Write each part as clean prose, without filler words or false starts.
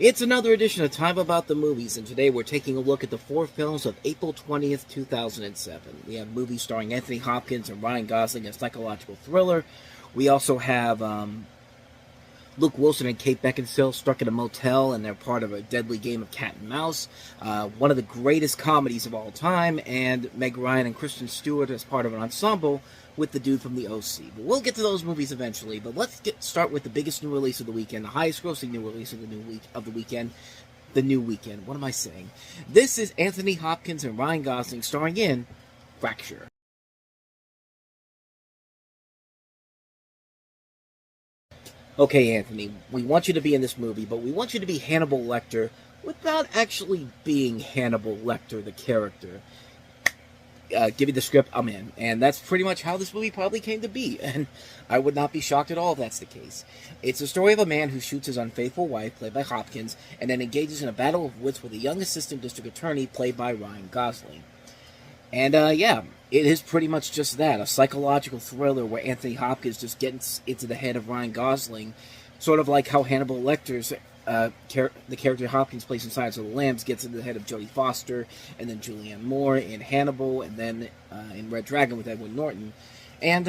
It's another edition of Time About the Movies, and today we're taking a look at the 4 films of April 20th, 2007. We have movies starring Anthony Hopkins and Ryan Gosling, a psychological thriller. We also have Luke Wilson and Kate Beckinsale stuck in a motel, and they're part of a deadly game of cat and mouse. One of the greatest comedies of all time, and Meg Ryan and Kristen Stewart as part of an ensemble with the dude from the OC. But we'll get to those movies eventually. But let's start with the biggest new release of the weekend, the highest-grossing new release of the weekend. The new weekend. What am I saying? This is Anthony Hopkins and Ryan Gosling starring in Fracture. Okay, Anthony, we want you to be in this movie, but we want you to be Hannibal Lecter without actually being Hannibal Lecter, the character. Give me the script, I'm in. And that's pretty much how this movie probably came to be, and I would not be shocked at all if that's the case. It's the story of a man who shoots his unfaithful wife, played by Hopkins, and then engages in a battle of wits with a young assistant district attorney, played by Ryan Gosling. And, yeah, it is pretty much just that, a psychological thriller where Anthony Hopkins just gets into the head of Ryan Gosling, sort of like how Hannibal Lecter's the character Hopkins plays in Silence of the Lambs gets into the head of Jodie Foster, and then Julianne Moore in Hannibal, and then in Red Dragon with Edward Norton. And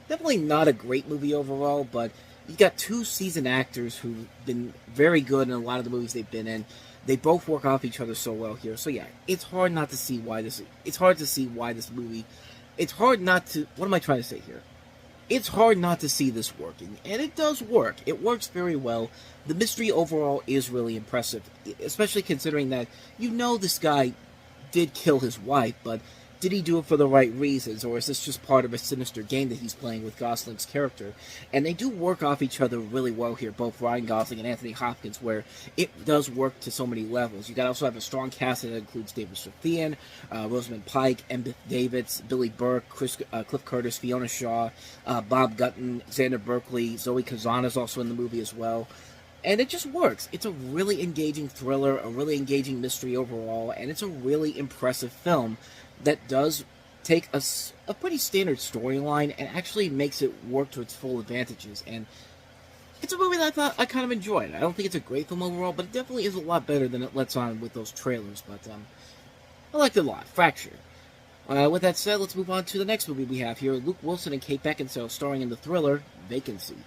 definitely not a great movie overall, but you got two seasoned actors who've been very good in a lot of the movies they've been in. They both work off each other so well here. So yeah, it's hard not to see why this. It's hard to see why this movie. It's hard not to. What am I trying to say here? It's hard not to see this working, and it does work. It works very well. The mystery overall is really impressive, especially considering that you know this guy did kill his wife, but did he do it for the right reasons, or is this just part of a sinister game that he's playing with Gosling's character? And they do work off each other really well here, both Ryan Gosling and Anthony Hopkins, where it does work to so many levels. You got also have a strong cast that includes David Strathairn, Rosamund Pike, Embeth Davidtz, Billy Burke, Cliff Curtis, Fiona Shaw, Bob Gutton, Xander Berkeley, Zoe Kazan is also in the movie as well. And it just works. It's a really engaging thriller, a really engaging mystery overall, and it's a really impressive film that does take a pretty standard storyline and actually makes it work to its full advantages. And it's a movie that I kind of enjoyed. I don't think it's a great film overall, but it definitely is a lot better than it lets on with those trailers. But I liked it a lot. Fracture. With that said, let's move on to the next movie we have here. Luke Wilson and Kate Beckinsale starring in the thriller Vacancy.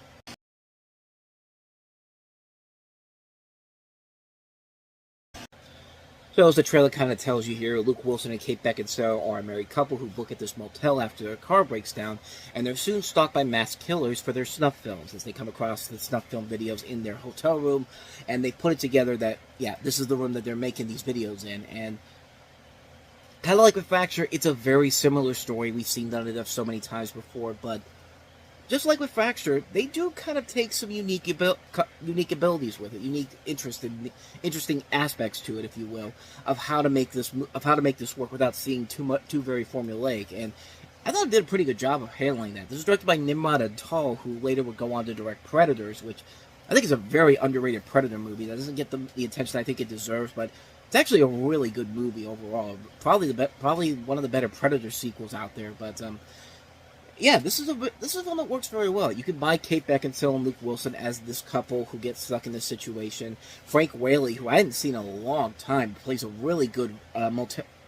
So as the trailer kind of tells you here, Luke Wilson and Kate Beckinsale are a married couple who book at this motel after their car breaks down, and they're soon stalked by masked killers for their snuff films as they come across the snuff film videos in their hotel room, and they put it together that, yeah, this is the room that they're making these videos in. And kind of like with Fracture, it's a very similar story. We've seen done it so many times before, but just like with Fracture, they do kind of take some unique abilities with it, interesting aspects to it, if you will, of how to make this work without seeing too very formulaic. And I thought it did a pretty good job of handling that. This is directed by Nimrod Antal, who later would go on to direct Predators, which I think is a very underrated Predator movie that doesn't get the attention I think it deserves, but it's actually a really good movie overall. Probably one of the better Predator sequels out there, but yeah, this is one that works very well. You can buy Kate Beckinsale and Luke Wilson as this couple who gets stuck in this situation. Frank Whaley, who I hadn't seen in a long time, plays a really good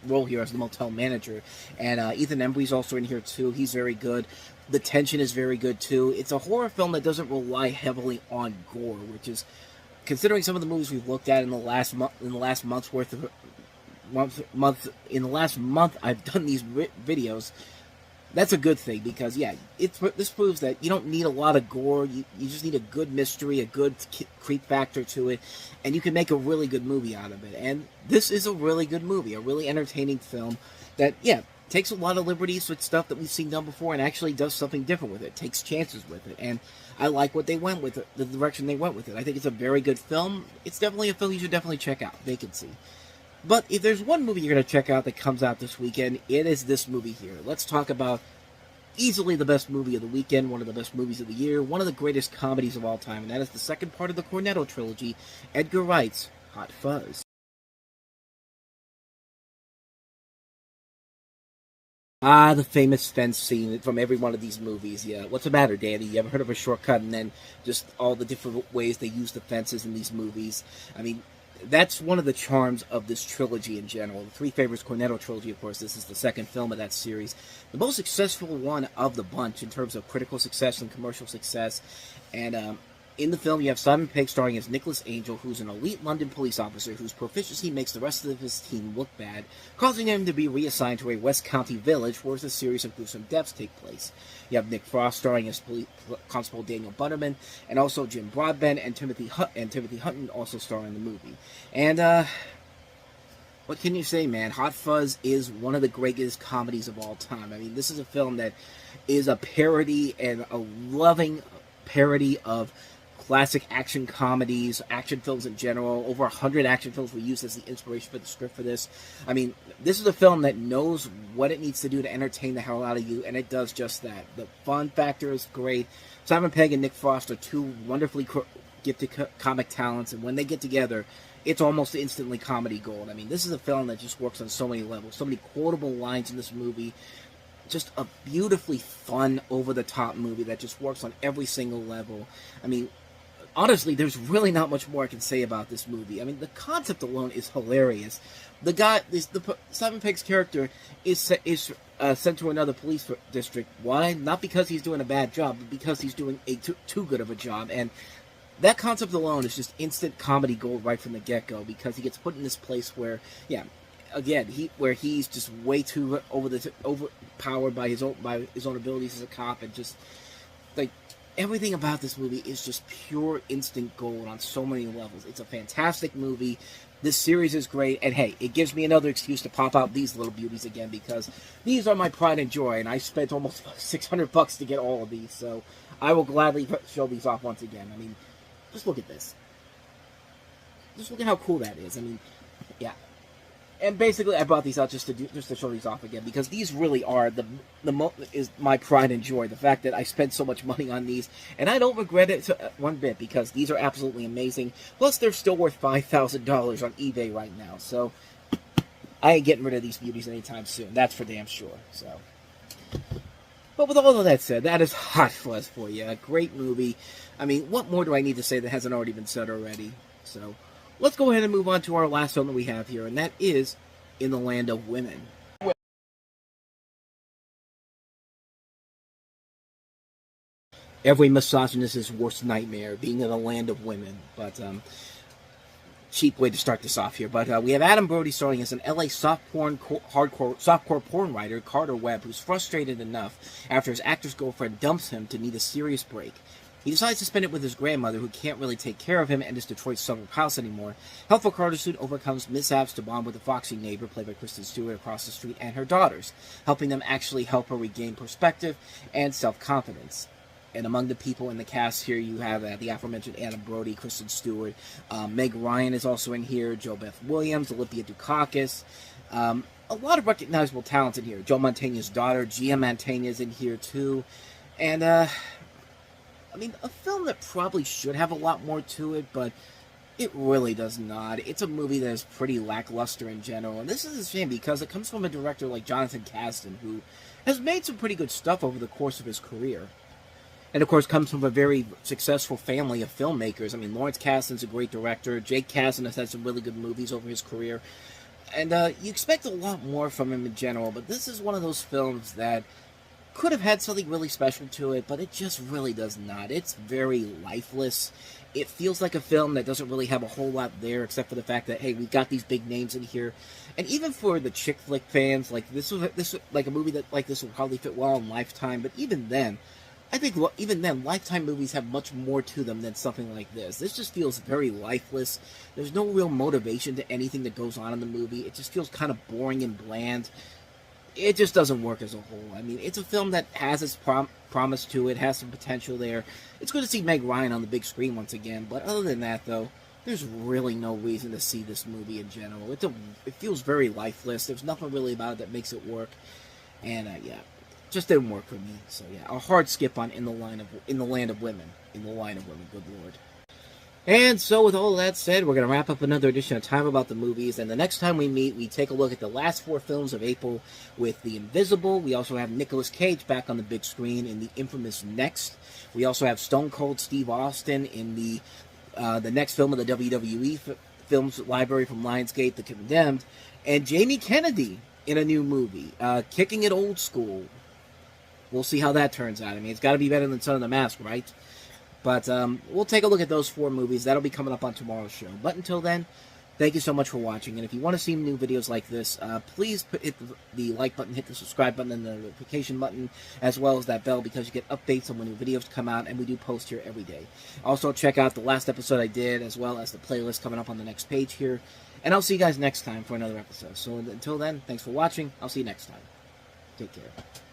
role here as the motel manager. And Ethan Embry's also in here too. He's very good. The tension is very good too. It's a horror film that doesn't rely heavily on gore, which is, considering some of the movies we've looked at in the last month I've done these videos. That's a good thing, because, yeah, this proves that you don't need a lot of gore. You just need a good mystery, a good creep factor to it, and you can make a really good movie out of it. And this is a really good movie, a really entertaining film that, yeah, takes a lot of liberties with stuff that we've seen done before and actually does something different with it, takes chances with it. And I like what they went with it, the direction they went with it. I think it's a very good film. It's definitely a film you should definitely check out, Vacancy. But if there's one movie you're going to check out that comes out this weekend, it is this movie here. Let's talk about easily the best movie of the weekend, one of the best movies of the year, one of the greatest comedies of all time, and that is the second part of the Cornetto trilogy, Edgar Wright's Hot Fuzz. Ah, the famous fence scene from every one of these movies. Yeah, what's the matter, Danny? You ever heard of a shortcut and then just all the different ways they use the fences in these movies? I mean, that's one of the charms of this trilogy in general. The Three Favors Cornetto trilogy, of course, this is the second film of that series. The most successful one of the bunch in terms of critical success and commercial success. And in the film, you have Simon Pegg starring as Nicholas Angel, who's an elite London police officer whose proficiency makes the rest of his team look bad, causing him to be reassigned to a West County village where a series of gruesome deaths take place. You have Nick Frost starring as Constable Daniel Butterman, and also Jim Broadbent and Timothy Hutton also star in the movie. And what can you say, man? Hot Fuzz is one of the greatest comedies of all time. I mean, this is a film that is a parody and a loving parody of classic action comedies, action films in general. Over 100 action films were used as the inspiration for the script for this. I mean, this is a film that knows what it needs to do to entertain the hell out of you, and it does just that. The fun factor is great. Simon Pegg and Nick Frost are two wonderfully gifted comic talents, and when they get together, it's almost instantly comedy gold. I mean, this is a film that just works on so many levels. So many quotable lines in this movie. Just a beautifully fun, over-the-top movie that just works on every single level. I mean, honestly, there's really not much more I can say about this movie. I mean, the concept alone is hilarious. Simon Pegg's character is sent to another police district. Why? Not because he's doing a bad job, but because he's doing too good of a job. And that concept alone is just instant comedy gold right from the get-go, because he gets put in this place where, yeah, again, he's just way too overpowered by his own abilities as a cop, and just like everything about this movie is just pure instant gold on so many levels. It's a fantastic movie. This series is great, and hey, it gives me another excuse to pop out these little beauties again, because these are my pride and joy, and I spent almost $600 to get all of these, so I will gladly show these off once again. I mean, just look at this. Just look at how cool that is. I mean, yeah. And basically, I brought these out just to show these off again, because these really are is my pride and joy. The fact that I spent so much money on these, and I don't regret it one bit, because these are absolutely amazing. Plus, they're still worth $5,000 on eBay right now, so I ain't getting rid of these beauties anytime soon. That's for damn sure. So, but with all of that said, that is Hot Fuzz for you. A great movie. I mean, what more do I need to say that hasn't already been said already? So, let's go ahead and move on to our last film that we have here, and that is In the Land of Women. Every misogynist's worst nightmare, being in the land of women. But, cheap way to start this off here. But we have Adam Brody starring as an LA softcore porn writer, Carter Webb, who's frustrated enough after his actor's girlfriend dumps him to need a serious break. He decides to spend it with his grandmother, who can't really take care of him and his Detroit suburb house anymore. Helpful Carter soon overcomes mishaps to bond with a foxy neighbor, played by Kristen Stewart, across the street, and her daughters, helping them actually help her regain perspective and self-confidence. And among the people in the cast here, you have the aforementioned Adam Brody, Kristen Stewart, Meg Ryan is also in here, Jo Beth Williams, Olivia Dukakis, a lot of recognizable talents in here. Joe Mantegna's daughter, Gia Mantegna, is in here too, and I mean, a film that probably should have a lot more to it, but it really does not. It's a movie that is pretty lackluster in general, and this is a shame, because it comes from a director like Jonathan Kasdan, who has made some pretty good stuff over the course of his career. And, of course, comes from a very successful family of filmmakers. I mean, Lawrence Kasdan's a great director. Jake Kasdan has had some really good movies over his career. And you expect a lot more from him in general, but this is one of those films that could have had something really special to it, but it just really does not. It's very lifeless. It feels like a film that doesn't really have a whole lot there, except for the fact that, hey, we've got these big names in here. And even for the chick flick fans, like this like a movie that like this would probably fit well in Lifetime, but even then, I think even then, Lifetime movies have much more to them than something like this. This just feels very lifeless. There's no real motivation to anything that goes on in the movie. It just feels kind of boring and bland. It just doesn't work as a whole. I mean, it's a film that has its promise to it, has some potential there. It's good to see Meg Ryan on the big screen once again, but other than that, though, there's really no reason to see this movie in general. It feels very lifeless. There's nothing really about it that makes it work, and yeah, just didn't work for me. So yeah, a hard skip on In the Land of Women. Good lord. And so with all that said, we're going to wrap up another edition of Time About the Movies. And the next time we meet, we take a look at the last 4 films of April with The Invisible. We also have Nicolas Cage back on the big screen in the infamous Next. We also have Stone Cold Steve Austin in the next film of the WWE Films Library from Lionsgate, The Condemned. And Jamie Kennedy in a new movie, Kicking It Old School. We'll see how that turns out. I mean, it's got to be better than Son of the Mask, right? But we'll take a look at those 4 movies. That'll be coming up on tomorrow's show. But until then, thank you so much for watching. And if you want to see new videos like this, please hit the like button, hit the subscribe button, and the notification button, as well as that bell, because you get updates on when new videos come out, and we do post here every day. Also, check out the last episode I did, as well as the playlist coming up on the next page here. And I'll see you guys next time for another episode. So until then, thanks for watching. I'll see you next time. Take care.